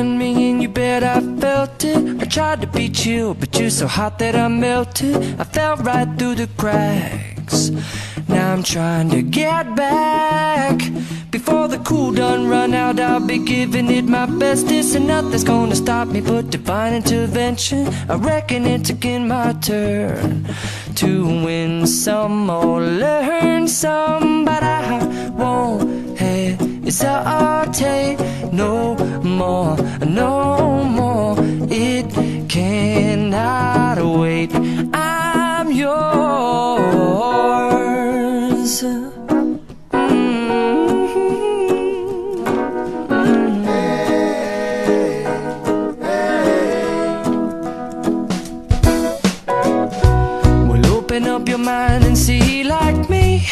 on me and you bet I felt it. I tried to be chill, but you're so hot that I melted. I fell right through the cracks. Now I'm trying to get back. Before the cool done run out, I'll be giving it my bestest, and nothing's gonna stop me but divine intervention. I reckon it's again my turn to win some or learn some, but I won't hesitate no more, no more. It cannot wait. I'm yours. Open up your mind and see like me.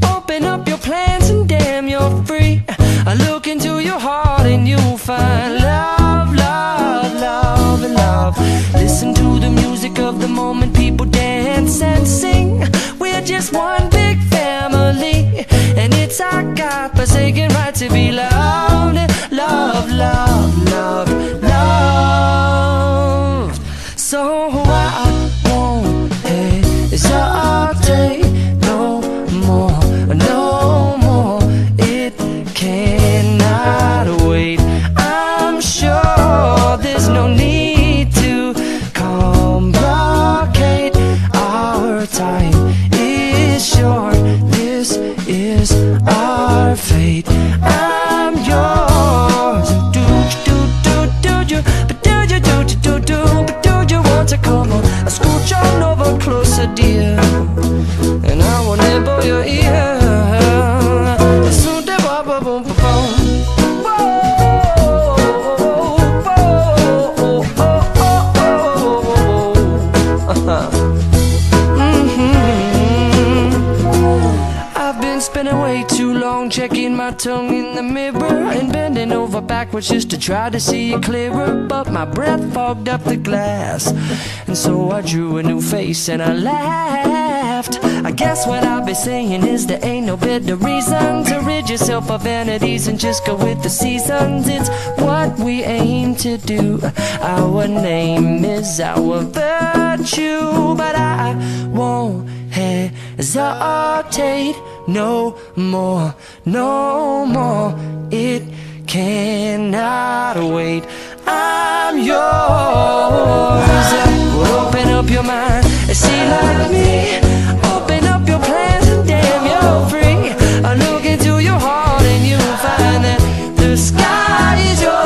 Open up your plans and damn, you're free. I look into your heart and you'll find love, love, love, and love. Listen to the music of the moment, people dance and sing. We're just one big family, and it's our God-forsaken right to be loved. Love, love, love, love. So I won't hesitate no more, no more. It cannot wait. I'm sure there's no need to complicate. Our time is short. This is our fate. I'm yours. Do you, but do you, but do you want to come on? I scooch on over closer, dear, and I will nibble your ear. I've been spending way too long checking my tongue in the mirror and bending over backwards just to try to see it clearer, but my breath fogged up the glass, and so I drew a new face and I laughed. I guess what I'll be saying is there ain't no better reason to rid yourself of vanities and just go with the seasons. It's what we aim to do. Our name is our virtue, but I won't hesitate no more, no more. It cannot wait. I'm yours. Open up your mind and see like me. Open up your plans and damn, you're free. I look into your heart and you'll find that the sky is yours.